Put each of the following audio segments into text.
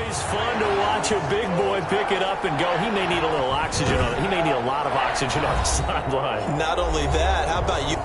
Always fun to watch a big boy pick it up and go. He may need a little oxygen on it. He may need a lot of oxygen on the sideline. Not only that, how about you?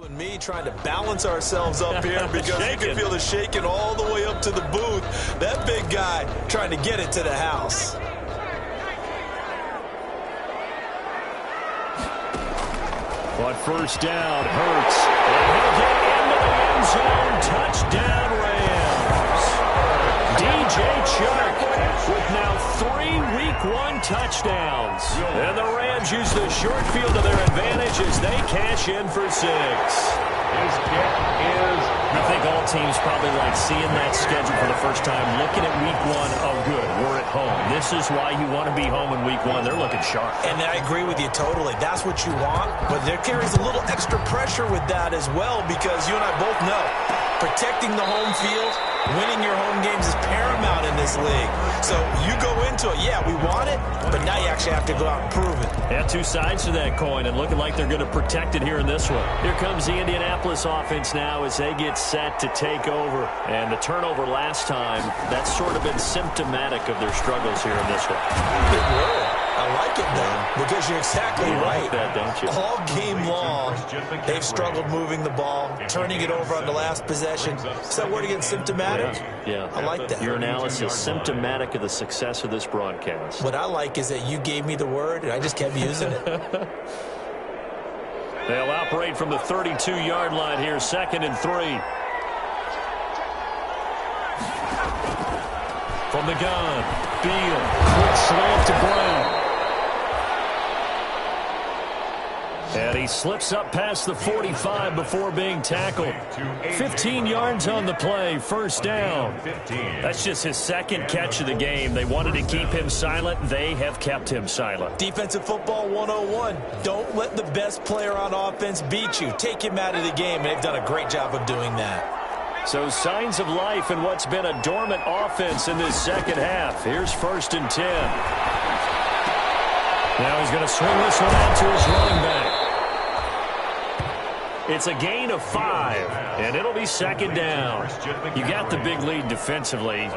And me trying to balance ourselves up here because you can feel the shaking all the way up to the booth. That big guy trying to get it to the house. But first down, Hurts. And he'll get into the end zone. Touchdown, Rams. DJ Chark with now 3 Week 1 touchdowns. And the Rams use the short field to their advantage as they cash in for 6. His kick is... I think all teams probably like seeing that schedule for the first time, looking at Week 1. Oh, good, we're at home. This is why you want to be home in Week 1. They're looking sharp. And I agree with you totally. That's what you want. But there carries a little extra pressure with that as well because you and I both know protecting the home field, winning your home games is paramount in this league. So you go into it, yeah, we want it, but now you actually have to go out and prove it. Yeah, two sides to that coin, and looking like they're going to protect it here in this one. Here comes the Indianapolis offense now as they get set to take over. And the turnover last time, that's sort of been symptomatic of their struggles here in this one. Big word. I like it, though, because you're exactly right. Like that, don't you? All game long, they've struggled moving the ball, turning it over on the last possession. Is that word again, symptomatic? Yeah. I like that. Your analysis, symptomatic of the success of this broadcast. What I like is that you gave me the word, and I just kept using it. They'll operate from the 32-yard line here, 2nd and 3. From the gun, Beal, quick slant to Brown. And he slips up past the 45 before being tackled. 15 yards on the play, first down. That's just his second catch of the game. They wanted to keep him silent. They have kept him silent. Defensive football 101. Don't let the best player on offense beat you. Take him out of the game, and they've done a great job of doing that. So signs of life in what's been a dormant offense in this second half. Here's 1st and 10. Now he's going to swing this one out to his running back. It's a gain of 5, and it'll be 2nd down. You got the big lead defensively,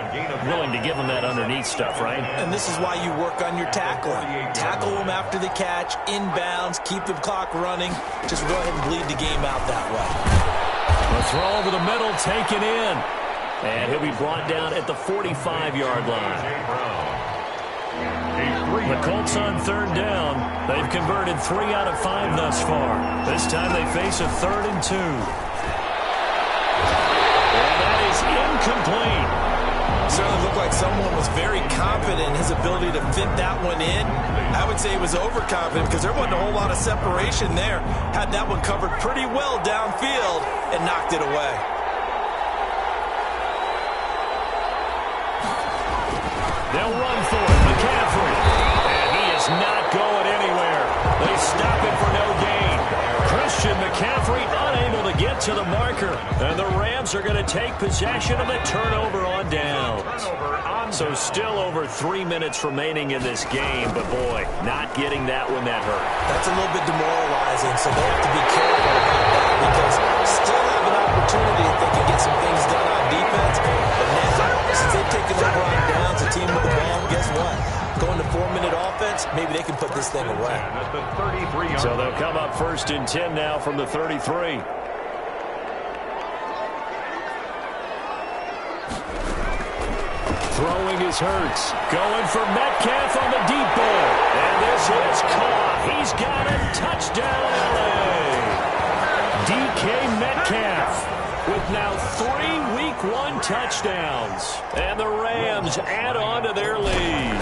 willing to give them that underneath stuff, right? And this is why you work on your tackling. Tackle them after the catch, inbounds, keep the clock running. Just go ahead and bleed the game out that way. The throw over the middle, taken in. And he'll be brought down at the 45-yard line. The Colts on 3rd down. They've converted 3 out of 5 thus far. This time they face a 3rd and 2. And that is incomplete. Certainly looked like someone was very confident in his ability to fit that one in. I would say he was overconfident because there wasn't a whole lot of separation there. Had that one covered pretty well downfield and knocked it away. They'll run for it. McCaffrey. And he is not going anywhere. They stop it for no gain. Christian McCaffrey unable to get to the marker. And the Rams are going to take possession of the turnover on downs. So still over 3 minutes remaining in this game. But, boy, not getting that one that hurt. That's a little bit demoralizing, so they have to be careful about that because still have an opportunity if they can get some things done on defense. But now, since they've taken over on downs, a team with the ball, guess what? Going to 4-minute offense, maybe they can put this thing away. So they'll come up 1st and 10 now from the 33. Throwing his Hurts. Going for Metcalf on the deep ball. And this is caught. He's got a touchdown, LA. DK Metcalf with now 3 Week 1 touchdowns. And the Rams add on to their lead.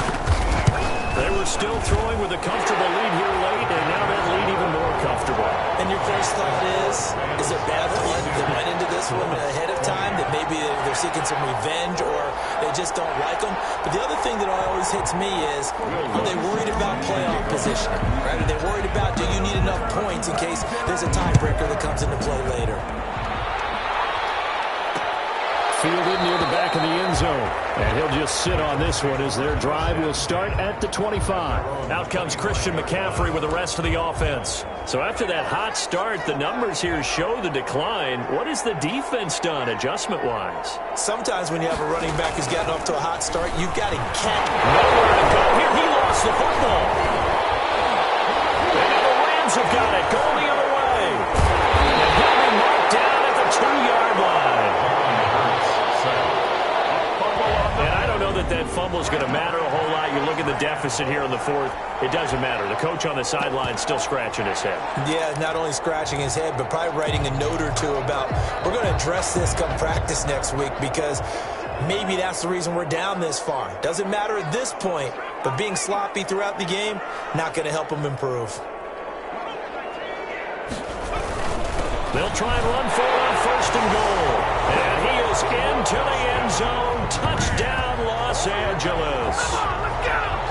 They were is still throwing with a comfortable lead here late, and now that lead even more comfortable. And your first thought is it bad blood that went into this one ahead of time, that maybe they're seeking some revenge or they just don't like them? But the other thing that always hits me is, are they worried about playoff position? Right? Are they worried about, do you need enough points in case there's a tiebreaker that comes into play later? Fielded near the back of the end zone. And he'll just sit on this one as their drive will start at the 25. Out comes Christian McCaffrey with the rest of the offense. So after that hot start, the numbers here show the decline. What has the defense done adjustment-wise? Sometimes when you have a running back who's gotten off to a hot start, you've got to catch. Nowhere to go here. He lost the football. And now the Rams have got it. Going the other way. And he'll be marked down at the 2-yard line. And I don't know that fumble is going to matter a whole lot. You look at the deficit here in the fourth. It doesn't matter. The coach on the sideline still scratching his head. Yeah, not only scratching his head, but probably writing a note or two about, we're going to address this come practice next week, because maybe that's the reason we're down this far. Doesn't matter at this point, but being sloppy throughout the game, not going to help him improve. They'll try and run for it on first and goal. And he is into the end zone. Touchdown, Los Angeles.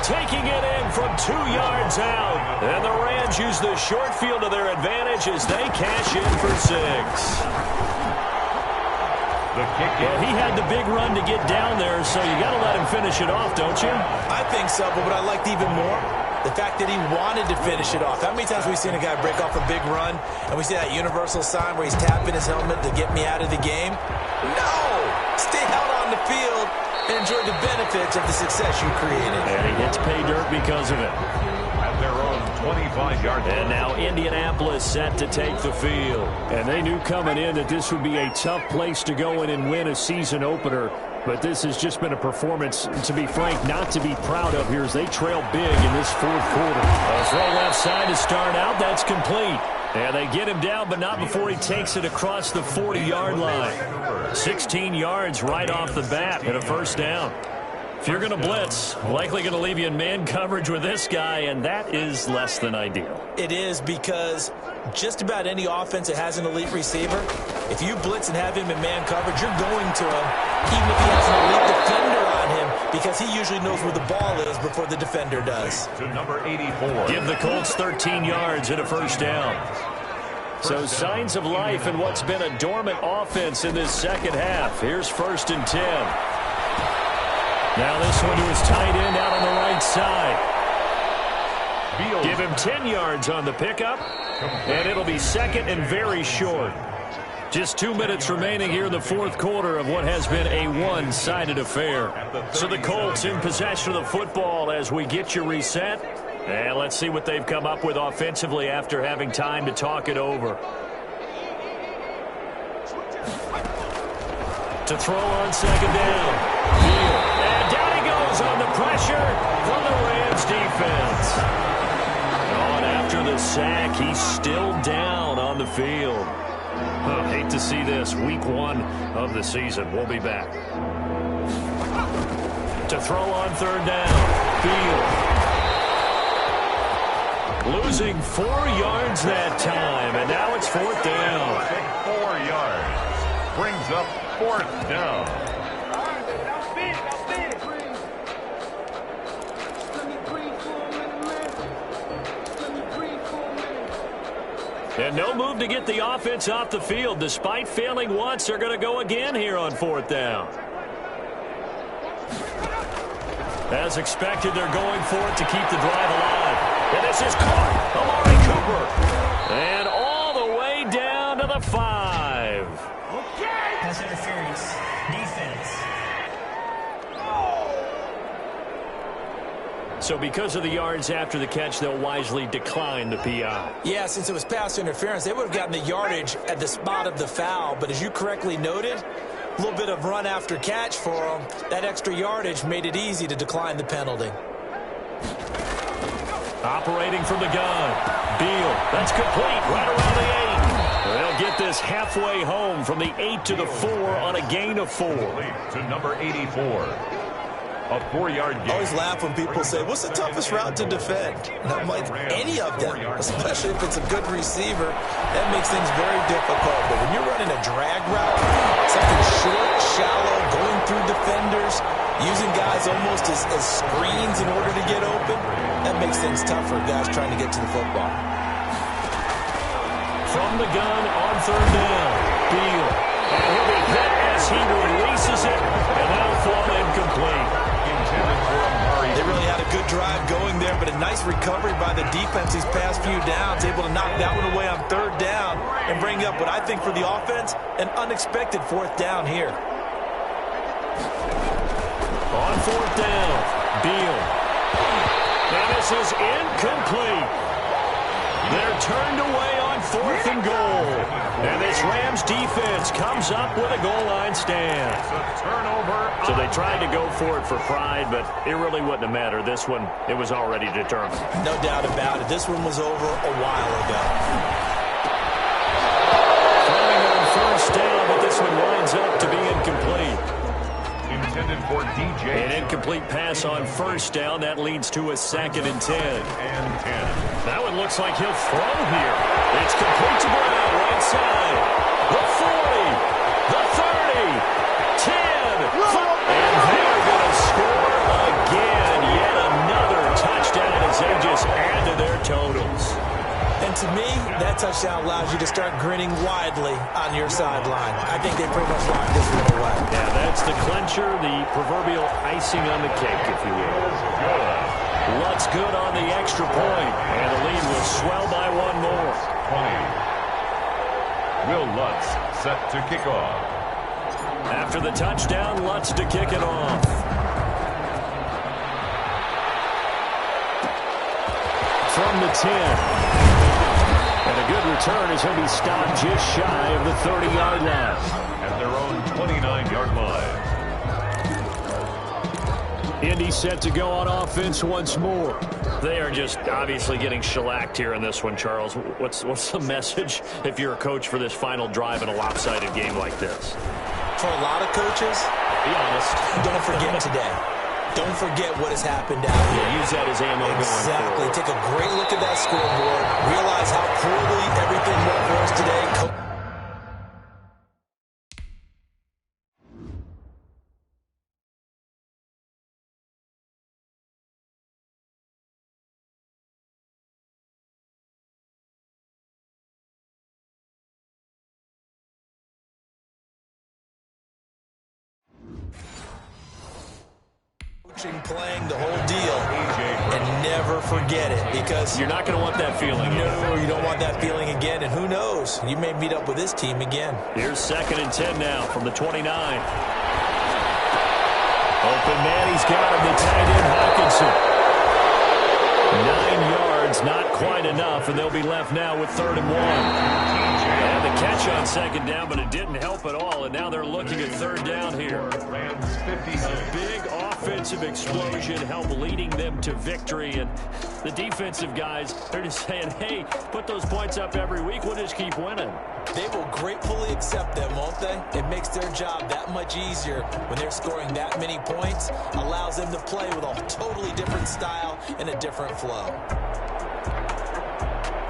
Taking it in from 2 yards out. And the Rams use the short field to their advantage as they cash in for 6. Well, he had the big run to get down there, so you got to let him finish it off, don't you? I think so, but what I liked even more, the fact that he wanted to finish it off. How many times have we seen a guy break off a big run, and we see that universal sign where he's tapping his helmet to get me out of the game? No! Stay out on the field and enjoy the benefits of the success you created. And he hits pay dirt because of it. At their own 25-yard line. And now Indianapolis set to take the field. And they knew coming in that this would be a tough place to go in and win a season opener. But this has just been a performance, to be frank, not to be proud of here as they trail big in this fourth quarter. A throw left side to start out. That's complete. And they get him down, but not before he takes it across the 40-yard line. 16 yards right off the bat and a first down. If you're going to blitz, likely going to leave you in man coverage with this guy, and that is less than ideal. It is, because just about any offense that has an elite receiver, if you blitz and have him in man coverage, you're going to him, even if he has an elite defender on him, because he usually knows where the ball is before the defender does. To number 84. Give the Colts 13 yards and a first down. So signs of life in what's been a dormant offense in this second half. Here's 1st and 10. Now this one to his tight end out on the right side. Give him 10 yards on the pickup, and it'll be 2nd and very short. Just 2 minutes remaining here in the fourth quarter of what has been a one-sided affair. So the Colts in possession of the football as we get you reset. And let's see what they've come up with offensively after having time to talk it over. To throw on 2nd down. And down he goes on the pressure from the Rams defense. On after the sack, he's still down on the field. Hate to see this. Week 1 of the season. We'll be back. To throw on 3rd down. Field. Losing 4 yards that time, and now it's 4th down. 4 yards. Brings up 4th down. And no move to get the offense off the field. Despite failing once, they're going to go again here on 4th down. As expected, they're going for it to keep the drive alive. And this is caught. Amari Cooper. And all the way down to the 5. Okay. Pass interference. Defense. So because of the yards after the catch, they'll wisely decline the PI. Yeah, since it was pass interference, they would have gotten the yardage at the spot of the foul. But as you correctly noted, a little bit of run after catch for them. That extra yardage made it easy to decline the penalty. Operating from the gun. Beal. That's complete right around the 8. They'll get this halfway home from the 8 to the 4 on a gain of 4. To number 84. A 4-yard gain. I always laugh when people say, what's the toughest route to defend? And I'm like, any of them, especially if it's a good receiver. That makes things very difficult. But when you're running a drag route, something short, shallow, going through defenders, using guys almost as screens in order to get open, that makes things tough for guys trying to get to the football. From the gun on third down, Beal. And he'll be hit as he releases it, and that'll fall incomplete. They really had a good drive going there, but a nice recovery by the defense these past few downs, able to knock that one away on third down and bring up what I think for the offense, an unexpected fourth down here. On fourth down, Beal. And this is incomplete. They're turned away on fourth and goal. And this Rams defense comes up with a goal line stand. So they tried to go for it for pride, but it really wouldn't have mattered. This one, it was already determined. No doubt about it. This one was over a while ago. Throwing on first down, but this one winds up to be incomplete. Intended for DJ. An incomplete pass on first down. That leads to a 2nd and 10. That one looks like he'll throw here. It's complete to Brown, right side. The 40, the 30, 10. And they're going to score again. Yet another touchdown as they just add to their totals. And to me, that touchdown allows you to start grinning widely on your sideline. I think they pretty much locked this one away. Yeah, that's the clincher, the proverbial icing on the cake, if you will. Lutz good on the extra point, and the lead will swell by one more. 20. Will Lutz set to kick off. After the touchdown, Lutz to kick it off. From the 10. And a good return as he'll be stopped just shy of the 30-yard line. At their own 29-yard line. Indy set to go on offense once more. They are just obviously getting shellacked here in this one, Charles. What's the message if you're a coach for this final drive in a lopsided game like this? For a lot of coaches, be honest, don't forget today. Don't forget what has happened out here. Use that as ammo going Exactly. forward. Take a great look at that scoreboard. Realize how poorly everything went for us today. Playing the whole deal and never forget it, because you're not going to want that feeling. No, you don't want that feeling again, and who knows, you may meet up with this team again. Here's 2nd and 10 now from the 29. Open man, he's got him, the tight end Hawkinson. 9 yards, not quite enough, and they'll be left now with 3rd and 1. And the catch on 2nd down, but it didn't help at all, and now they're looking at 3rd down here. A big offensive explosion helped leading them to victory, and the defensive guys, they're just saying, hey, put those points up every week, we'll just keep winning. They will gratefully accept them, won't they? It makes their job that much easier when they're scoring that many points, allows them to play with a totally different style and a different flow.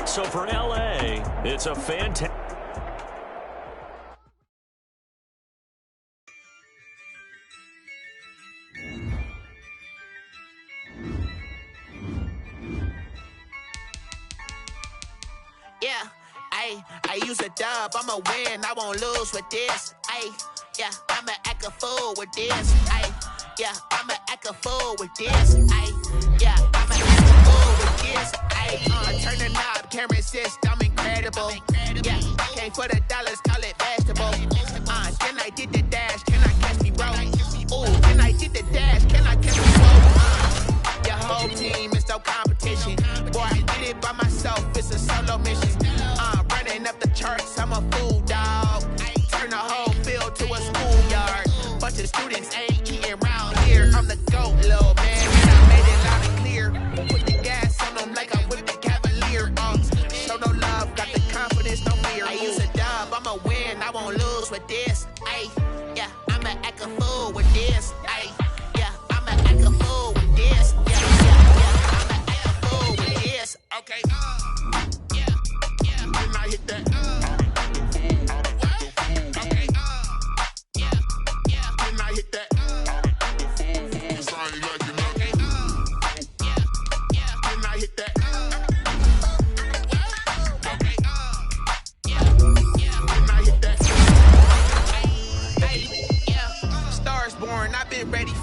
So for LA, it's a fantastic... Yeah, I use a dub, I'ma win, I won't lose with this. Yeah, I'ma act a fool with this. Yeah, I'ma act a fool with this. Yeah, I'ma act a fool with this. Turn the knob, can't resist, I'm incredible. Yeah, came for the dollars, call it vegetable. Then I did the dash, can I catch me, bro? Ooh, then I did the dash, can I catch me, bro? Your whole team is no competition. Boy, I did it by myself, it's a solo mission. Running up the charts, I'm a fool, dog. Turn the whole field to a schoolyard. Bunch of students ain't eating round here. I'm the GOAT, little man, and I made it loud and clear. Put the gas on them like I'm with the Cavalier. Show no love, got the confidence, no fear. I use a dub, I'ma win, I won't lose with this. Yeah, I'ma act a fool with this. Yeah, I'ma act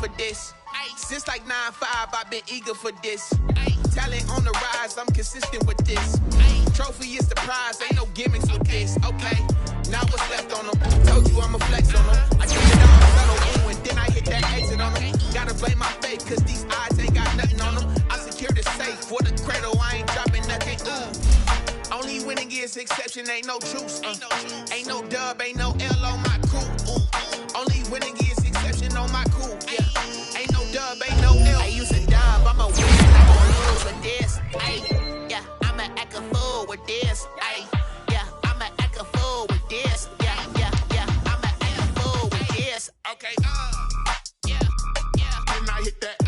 for this. Since like 9-5, I've been eager for this. Talent on the rise, I'm consistent with this. Trophy is the prize, ain't no gimmicks with this. Okay, now what's left on them? Told you I'ma flex on them. I took it all settle in when then I hit that exit on them. Gotta blame my faith, cause these eyes ain't got nothing on them. I secured the safe for the cradle, I ain't dropping nothing. Only winning is exception, ain't no truce. Ain't no dub, ain't no L on my crew. Only winning is exception on my crew. Yeah, ain't no dub, ain't no L. I use a dub, I'ma win, I won't lose with this. Yeah, I'ma act a fool with this. Yeah, I'ma act a fool with this. Yeah, I'ma act a fool with this. Okay, yeah. Then I hit that